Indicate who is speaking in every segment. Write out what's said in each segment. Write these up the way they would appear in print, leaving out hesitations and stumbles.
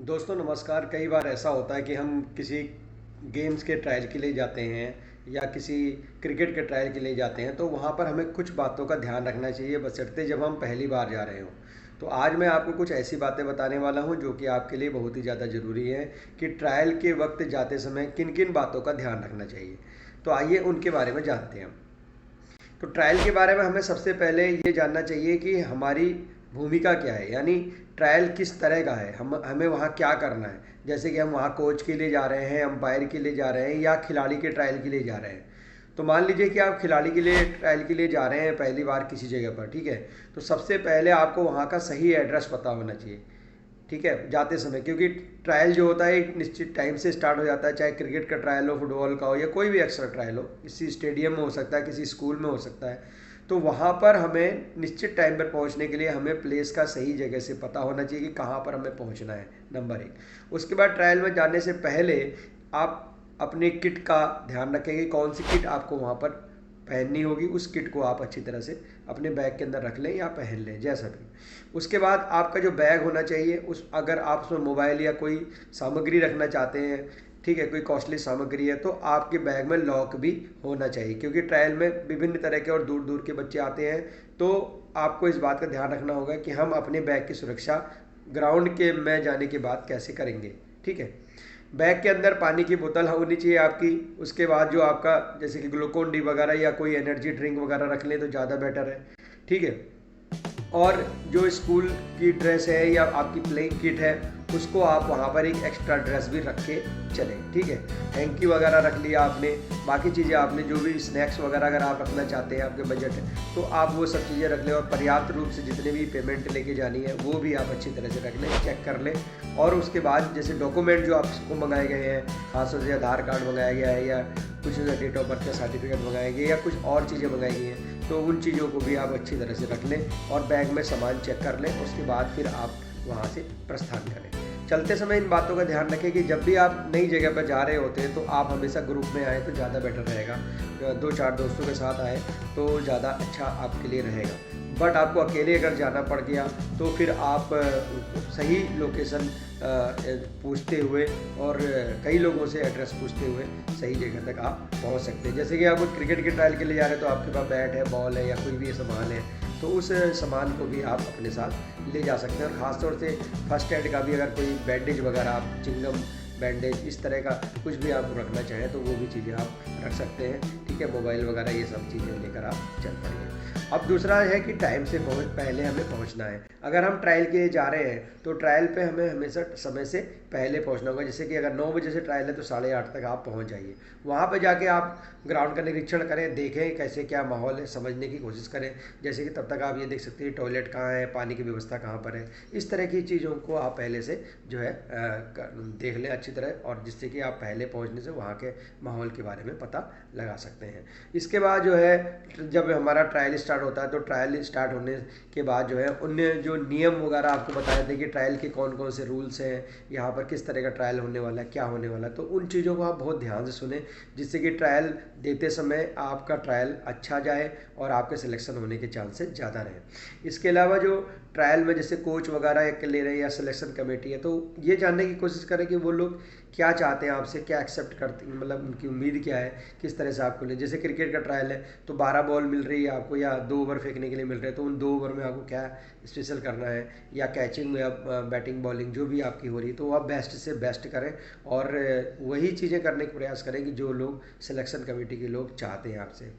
Speaker 1: दोस्तों नमस्कार। कई बार ऐसा होता है कि हम किसी गेम्स के ट्रायल के लिए जाते हैं या किसी क्रिकेट के ट्रायल के लिए जाते हैं, तो वहाँ पर हमें कुछ बातों का ध्यान रखना चाहिए बशर्ते जब हम पहली बार जा रहे हों। तो आज मैं आपको कुछ ऐसी बातें बताने वाला हूँ जो कि आपके लिए बहुत ही ज़्यादा ज़रूरी है कि ट्रायल के वक्त जाते समय किन किन बातों का ध्यान रखना चाहिए। तो आइए उनके बारे में जानते हैं। तो ट्रायल के बारे में हमें सबसे पहले ये जानना चाहिए कि हमारी भूमिका क्या है, यानी ट्रायल किस तरह का है, हमें वहाँ क्या करना है। जैसे कि हम वहाँ कोच के लिए जा रहे हैं, अंपायर के लिए जा रहे हैं या खिलाड़ी के ट्रायल के लिए जा रहे हैं। तो मान लीजिए कि आप खिलाड़ी के लिए ट्रायल के लिए जा रहे हैं पहली बार किसी जगह पर, ठीक है। तो सबसे पहले आपको वहाँ का सही एड्रेस पता होना चाहिए, ठीक है, जाते समय। क्योंकि ट्रायल जो होता है एक निश्चित टाइम से स्टार्ट हो जाता है, चाहे क्रिकेट का ट्रायल हो, फुटबॉल का हो या कोई भी एक्स्ट्रा ट्रायल हो, किसी स्टेडियम में हो सकता है, किसी स्कूल में हो सकता है। तो वहाँ पर हमें निश्चित टाइम पर पहुँचने के लिए हमें प्लेस का सही जगह से पता होना चाहिए कि कहाँ पर हमें पहुँचना है, नंबर एक। उसके बाद ट्रायल में जाने से पहले आप अपने किट का ध्यान रखें कि कौन सी किट आपको वहाँ पर पहननी होगी। उस किट को आप अच्छी तरह से अपने बैग के अंदर रख लें या पहन लें, जैसा भी। उसके बाद आपका जो बैग होना चाहिए, उस अगर आप उसमें मोबाइल या कोई सामग्री रखना चाहते हैं, ठीक है, कोई कॉस्टली सामग्री है, तो आपके बैग में लॉक भी होना चाहिए। क्योंकि ट्रायल में विभिन्न तरह के और दूर दूर के बच्चे आते हैं, तो आपको इस बात का ध्यान रखना होगा कि हम अपने बैग की सुरक्षा ग्राउंड के में जाने के बाद कैसे करेंगे, ठीक है। बैग के अंदर पानी की बोतल होनी चाहिए आपकी। उसके बाद जो आपका जैसे कि ग्लूकोन डी वगैरह या कोई एनर्जी ड्रिंक वगैरह रख लें तो ज़्यादा बेटर है, ठीक है। और जो स्कूल की ड्रेस है या आपकी प्लेइंग किट है, उसको आप वहाँ पर एक एक्स्ट्रा ड्रेस भी रख के चलें, ठीक है। हैंकी वगैरह रख लिया आपने, बाकी चीज़ें आपने जो भी स्नैक्स वगैरह अगर आप रखना चाहते हैं, आपके बजट है तो आप वो सब चीज़ें रख लें। और पर्याप्त रूप से जितने भी पेमेंट लेके जानी है वो भी आप अच्छी तरह से रख लें, चेक कर लें। और उसके बाद जैसे डॉक्यूमेंट जो आपको मंगाए गए हैं, खासतौर से आधार कार्ड मंगाया गया है या कुछ डेट ऑफ बर्थ का सर्टिफिकेट मंगाए गए या कुछ और चीज़ें मंगाई गई हैं, तो उन चीज़ों को भी आप अच्छी तरह से रख लें और बैग में सामान चेक कर लें। उसके बाद फिर आप वहाँ से प्रस्थान करें। चलते समय इन बातों का ध्यान रखें कि जब भी आप नई जगह पर जा रहे होते हैं तो आप हमेशा ग्रुप में आए तो ज़्यादा बेटर रहेगा। दो चार दोस्तों के साथ आए तो ज़्यादा अच्छा आपके लिए रहेगा। बट आपको अकेले अगर जाना पड़ गया तो फिर आप सही लोकेशन पूछते हुए और कई लोगों से एड्रेस पूछते हुए सही जगह तक आप पहुंच सकते हैं। जैसे कि आप क्रिकेट के ट्रायल के लिए जा रहे हैं तो आपके पास बैट है, बॉल है या कोई भी सामान है, तो उस सामान को भी आप अपने साथ ले जा सकते हैं। और ख़ासतौर से फर्स्ट एड का भी अगर कोई बैंडेज वगैरह, आप चिंगम बैंडेज इस तरह का कुछ भी आप रखना चाहें तो वो भी चीज़ें आप रख सकते हैं, ठीक है। मोबाइल वगैरह ये सब चीज़ें लेकर आप चल पड़ेंगे। अब दूसरा है कि टाइम से पहले हमें पहुंचना है। अगर हम ट्रायल के लिए जा रहे हैं तो ट्रायल पे हमें हमेशा समय से पहले पहुंचना होगा। जैसे कि अगर 9 बजे से ट्रायल है तो 8:30 तक आप पहुंच जाइए। वहाँ पे जाके आप ग्राउंड का निरीक्षण करें, देखें कैसे क्या माहौल है, समझने की कोशिश करें। जैसे कि तब तक आप ये देख सकते हैं टॉयलेट कहाँ है, पानी की व्यवस्था कहाँ पर है। इस तरह की चीज़ों को आप पहले से जो है देख लें अच्छी तरह, और जिससे कि आप पहले पहुँचने से वहाँ के माहौल के बारे में पता लगा सकते हैं। इसके बाद जो है जब हमारा ट्रायल स्टार्ट होता है तो ट्रायल स्टार्ट होने के बाद जो है उनने जो नियम वगैरह आपको बताए थे कि ट्रायल के कौन कौन से रूल्स हैं, यहाँ पर किस तरह का ट्रायल होने वाला है, क्या होने वाला है, तो उन चीज़ों को आप बहुत ध्यान से सुने, जिससे कि ट्रायल देते समय आपका ट्रायल अच्छा जाए और आपके सिलेक्शन होने के चांसेस ज़्यादा रहें। इसके अलावा जो ट्रायल में जैसे कोच वगैरह एक ले रहे हैं या सिलेक्शन कमेटी है, तो ये जानने की कोशिश करें कि वो लोग क्या चाहते हैं आपसे, क्या एक्सेप्ट करते हैं, मतलब उनकी उम्मीद क्या है, किस तरह से आपको ले। जैसे क्रिकेट का ट्रायल है तो 12 बॉल मिल रही है आपको या 2 ओवर फेंकने के लिए मिल रहे हैं, तो उन 2 ओवर में आपको क्या स्पेशल करना है, या कैचिंग या बैटिंग बॉलिंग जो भी आपकी हो रही है, तो आप बेस्ट से बेस्ट करें और वही चीज़ें करने का प्रयास करें कि जो लोग सिलेक्शन कमेटी के लोग चाहते हैं आपसे।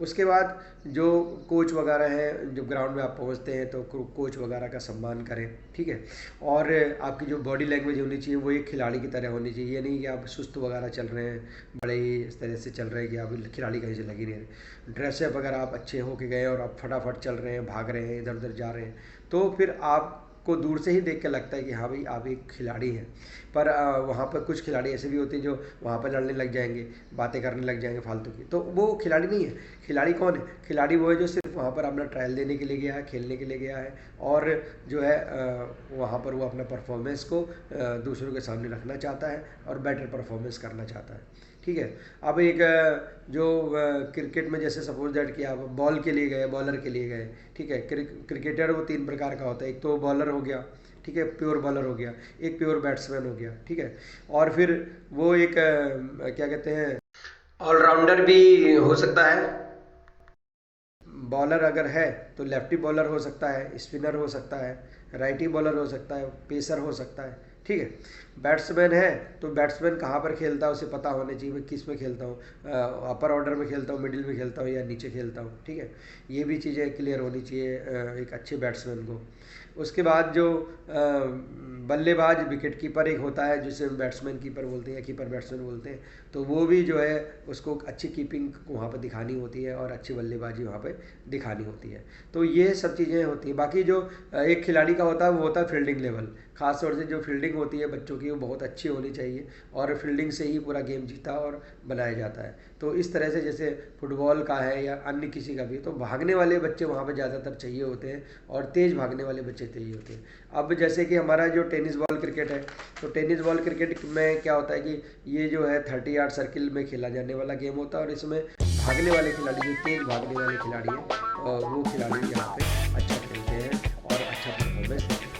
Speaker 1: उसके बाद जो कोच वगैरह हैं, जब ग्राउंड में आप पहुंचते हैं तो कोच वगैरह का सम्मान करें, ठीक है। और आपकी जो बॉडी लैंग्वेज होनी चाहिए वो एक खिलाड़ी की तरह होनी चाहिए। ये नहीं कि आप सुस्त वगैरह चल रहे हैं, बड़े ही इस तरह से चल रहे हैं कि आप खिलाड़ी कहीं से लगी नहीं रहे। ड्रेसअप अगर आप अच्छे होके गए और आप फटाफट चल रहे हैं, भाग रहे हैं, इधर उधर जा रहे हैं, तो फिर आपको दूर से ही देख के लगता है कि हाँ भाई आप एक खिलाड़ी हैं। पर वहाँ पर कुछ खिलाड़ी ऐसे भी होते हैं जो वहाँ पर लड़ने लग जाएंगे, बातें करने लग जाएंगे फालतू की, तो वो खिलाड़ी नहीं है। खिलाड़ी कौन है? खिलाड़ी वो है जो सिर्फ वहाँ पर अपना ट्रायल देने के लिए गया है, खेलने के लिए गया है, और जो है वहाँ पर वो अपना परफॉर्मेंस को दूसरों के सामने रखना चाहता है और बेटर परफॉर्मेंस करना चाहता है, ठीक है। अब एक जो क्रिकेट में जैसे सपोज दैट कि आप बॉल के लिए गए, बॉलर के लिए गए, ठीक है। क्रिकेटर वो 3 प्रकार का होता है। एक तो बॉलर हो गया, ठीक है, प्योर बॉलर हो गया, एक प्योर बैट्समैन हो गया, ठीक है। और फिर वो एक क्या कहते हैं, ऑलराउंडर भी हो सकता है। बॉलर अगर है तो लेफ्टी बॉलर हो सकता है, स्पिनर हो सकता है, राइटी बॉलर हो सकता है, पेसर हो सकता है, ठीक है। बैट्समैन है तो बैट्समैन कहाँ पर खेलता है उसे पता होना चाहिए, मैं किस में खेलता हूँ, अपर ऑर्डर में खेलता हूँ, मिडिल में खेलता हूँ या नीचे खेलता हूँ, ठीक है। ये भी चीज़ें क्लियर होनी चाहिए एक अच्छे बैट्समैन को। उसके बाद जो बल्लेबाज विकेट कीपर एक होता है जिसे बैट्समैन कीपर बोलते हैं या कीपर बैट्समैन बोलते हैं, तो वो भी जो है उसको अच्छी कीपिंग वहाँ पर दिखानी होती है और अच्छी बल्लेबाजी वहाँ पे दिखानी होती है। तो ये सब चीज़ें होती हैं। बाकी जो एक खिलाड़ी का होता है वो होता है फील्डिंग लेवल। खास तौर से जो फील्डिंग होती है बच्चों की वो बहुत अच्छी होनी चाहिए, और फील्डिंग से ही पूरा गेम जीता और बनाया जाता है। तो इस तरह से जैसे फुटबॉल का है या अन्य किसी का भी, तो भागने वाले बच्चे वहाँ पर ज़्यादातर चाहिए होते हैं और तेज़ भागने वाले बच्चे चाहिए होते हैं। अब जैसे कि हमारा जो टेनिस बॉल क्रिकेट है, तो टेनिस बॉल क्रिकेट में क्या होता है कि ये जो है 30 यार्ड सर्किल में खेला जाने वाला गेम होता है, और इसमें भागने वाले खिलाड़ी, जो तेज़ भागने वाले खिलाड़ी हैं, वो खिलाड़ी यहाँ पे अच्छा खेलते हैं और अच्छा परफॉर्मेंस देते हैं।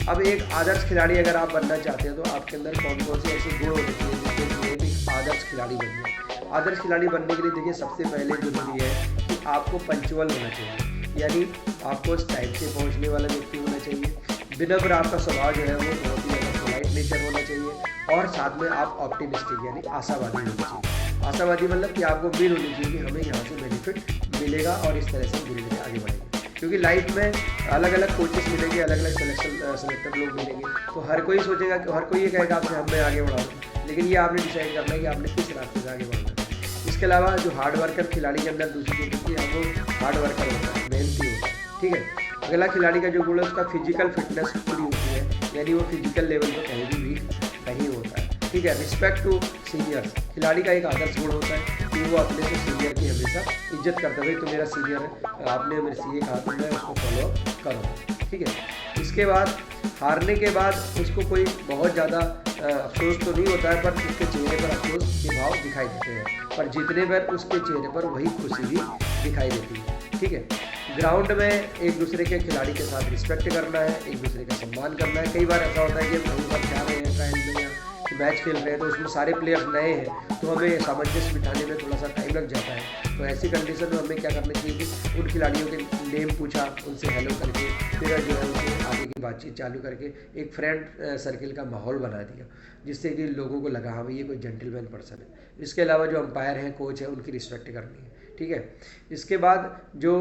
Speaker 1: अब एक आदर्श खिलाड़ी अगर आप बनना चाहते हैं तो आपके अंदर कौन कौन से ऐसे गुण होने चाहिए जिससे कि एक आदर्श खिलाड़ी बन जाए। आदर्श खिलाड़ी बनने के लिए देखिए सबसे पहले जरूरी है कि आपको पंचुअल होना चाहिए, यानी आपको टाइम से पहुँचने वाला व्यक्ति होना चाहिए। विनम्र आपका स्वभाव जो है वो बहुत ही ज़्यादा पोलाइट नेचर होना चाहिए, और साथ में आप ऑप्टिमिस्टिक यानी आशावादी होना चाहिए। आशावादी मतलब कि आपको उम्मीद होनी चाहिए कि हमें यहाँ से बेनिफिट मिलेगा और इस तरह से धीरे धीरे आगे बढ़ेंगे। क्योंकि लाइफ में अलग अलग कोचेस मिलेंगे, अलग अलग सेलेक्टर लोग मिलेंगे, तो हर कोई सोचेगा, हर कोई ये कहेगा आपसे हमें आगे बढ़ाओ, लेकिन ये आपने डिसाइड करना है कि आपने किस रास्ते से आगे बढ़ना है। इसके अलावा जो हार्ड वर्कर खिलाड़ी के अंदर दूसरी चीज़ होती है, वो हार्ड वर्कर होता है, मेहनती होता है, ठीक है। अगला खिलाड़ी का जो गुण है उसका फिजिकल फिटनेस पूरी होती है, यानी वो फिजिकल लेवल पर कहीं भी वीक नहीं होता है, ठीक है। रिस्पेक्ट टू सीनियर्स, खिलाड़ी का एक आदर्श गुण होता है कि वो अपने से सीनियर की हमेशा इज्जत करता है। भाई तो मेरा सीनियर है, आपने मेरे से ये कहा तो मैं उसको फॉलो करूँगा, ठीक है। इसके बाद हारने के बाद उसको कोई बहुत ज़्यादा अफसोस तो नहीं होता है, पर उसके चेहरे पर अफसोस के भाव दिखाई देते हैं, पर जीतने पर उसके चेहरे पर वही खुशी भी दिखाई देती है, ठीक है। ग्राउंड में एक दूसरे के खिलाड़ी के साथ रिस्पेक्ट करना है, एक दूसरे का सम्मान करना है। कई बार ऐसा होता है कि हम कहीं पर जा रहे हैं ट्रायल में या मैच खेल रहे हैं, तो उसमें सारे प्लेयर्स नए हैं, तो हमें सामंजस्य बिठाने में थोड़ा सा टाइम लग जाता है। तो ऐसी कंडीशन में हमें क्या करना चाहिए कि उन खिलाड़ियों के नेम पूछा, उनसे हेलो करके फिर जो है उनसे आगे की बातचीत चालू करके एक फ्रेंड सर्किल का माहौल बना दिया, जिससे कि लोगों को लगा हाँ भाई ये कोई जेंटलमैन पर्सन है। इसके अलावा जो अंपायर हैं, कोच हैं, उनकी रिस्पेक्ट करनी है, ठीक है। इसके बाद जो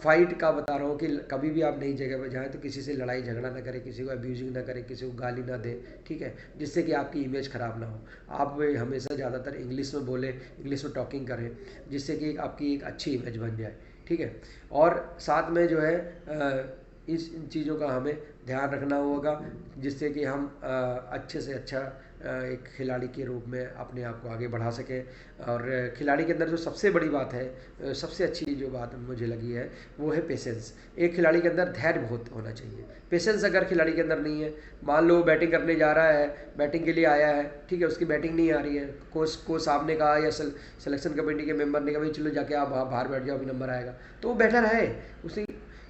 Speaker 1: फाइट का बता रहा हूँ कि कभी भी आप नई जगह पर जाएँ तो किसी से लड़ाई झगड़ा ना करें, किसी को अब्यूजिंग ना करें, किसी को गाली ना दें, ठीक है, जिससे कि आपकी इमेज ख़राब ना हो। आप हमेशा ज़्यादातर इंग्लिश में बोलें, इंग्लिश में टॉकिंग करें, जिससे कि आपकी एक अच्छी इमेज बन जाए, ठीक है। और साथ में जो है इस इन चीज़ों का हमें ध्यान रखना होगा, जिससे कि हम अच्छे से अच्छा एक खिलाड़ी के रूप में अपने आप को आगे बढ़ा सकें। और खिलाड़ी के अंदर जो सबसे बड़ी बात है, सबसे अच्छी जो बात मुझे लगी है वो है पेशेंस। एक खिलाड़ी के अंदर धैर्य बहुत होना चाहिए। पेशेंस अगर खिलाड़ी के अंदर नहीं है, मान लो बैटिंग करने जा रहा है, बैटिंग के लिए आया है, ठीक है, उसकी बैटिंग नहीं आ रही है, कोच साहब ने कहा या सिलेक्शन कमेटी के मेंबर ने कहा भाई चलो जाके आप बाहर बैठ जाओ, अभी नंबर आएगा, तो वो बैठा रहे। उसे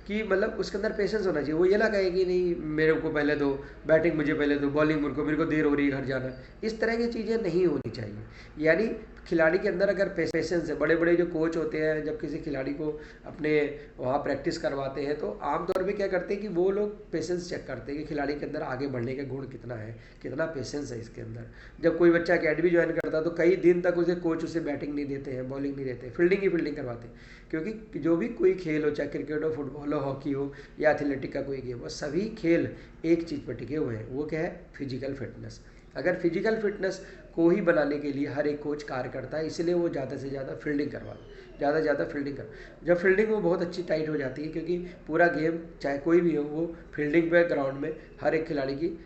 Speaker 1: कि मतलब उसके अंदर पेशेंस होना चाहिए। वो ये ना कहे कि नहीं मेरे को पहले दो, बैटिंग मुझे पहले दो, बॉलिंग मेरे को देर हो रही है घर जाना, इस तरह की चीज़ें नहीं होनी चाहिए। यानी खिलाड़ी के अंदर अगर पेशेंस है, बड़े बड़े जो कोच होते हैं जब किसी खिलाड़ी को अपने वहाँ प्रैक्टिस करवाते हैं तो आमतौर पे क्या करते हैं कि वो लोग पेशेंस चेक करते हैं कि खिलाड़ी के अंदर आगे बढ़ने का गुण कितना है, कितना पेशेंस है इसके अंदर। जब कोई बच्चा अकेडमी ज्वाइन करता है तो कई दिन तक उसे कोच उसे बैटिंग नहीं देते हैं, बॉलिंग नहीं देते, फील्डिंग ही फील्डिंग करवाते हैं। क्योंकि जो भी कोई खेल हो, चाहे क्रिकेट हो, फुटबॉल हो, हॉकी हो या एथलेटिक का कोई गेम हो, सभी खेल एक चीज़ पर टिके हुए हैं, वो क्या है, फिजिकल फिटनेस। अगर फिजिकल फिटनेस को ही बनाने के लिए हर एक कोच कार्य करता है, इसलिए वो ज़्यादा से ज़्यादा फील्डिंग करवाता है, ज़्यादा से ज़्यादा फील्डिंग कर। जब फील्डिंग वो बहुत अच्छी टाइट हो जाती है, क्योंकि पूरा गेम चाहे कोई भी हो वो फील्डिंग पे ग्राउंड में हर एक खिलाड़ी की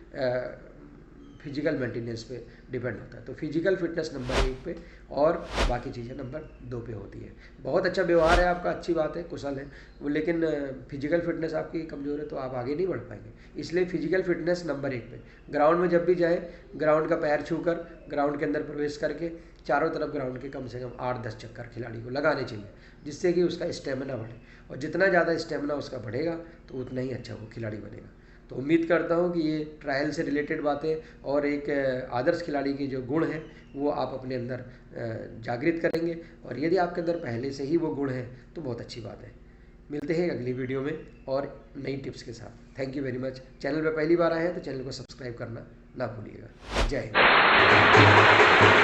Speaker 1: फिजिकल मेंटेनेंस पे डिपेंड होता है। तो फिजिकल फिटनेस नंबर 1 पे और बाकी चीज़ें नंबर 2 पे होती है। बहुत अच्छा व्यवहार है आपका, अच्छी बात है, कुशल है, लेकिन फिजिकल फिटनेस आपकी कमज़ोर है तो आप आगे नहीं बढ़ पाएंगे। इसलिए फिजिकल फिटनेस नंबर 1 पे। ग्राउंड में जब भी जाए, ग्राउंड का पैर छूकर ग्राउंड के अंदर प्रवेश करके चारों तरफ ग्राउंड के कम से कम 8-10 चक्कर खिलाड़ी को लगाने चाहिए, जिससे कि उसका स्टेमिना बढ़े, और जितना ज़्यादा स्टेमिना उसका बढ़ेगा तो उतना ही अच्छा वो खिलाड़ी बनेगा। तो उम्मीद करता हूँ कि ये ट्रायल से रिलेटेड बातें और एक आदर्श खिलाड़ी के जो गुण हैं वो आप अपने अंदर जागृत करेंगे, और यदि आपके अंदर पहले से ही वो गुण हैं तो बहुत अच्छी बात है। मिलते हैं अगली वीडियो में और नई टिप्स के साथ। Thank you very much. Channel पर पहली बार आए हैं तो चैनल को सब्सक्राइब करना ना भूलिएगा। जय हिंद।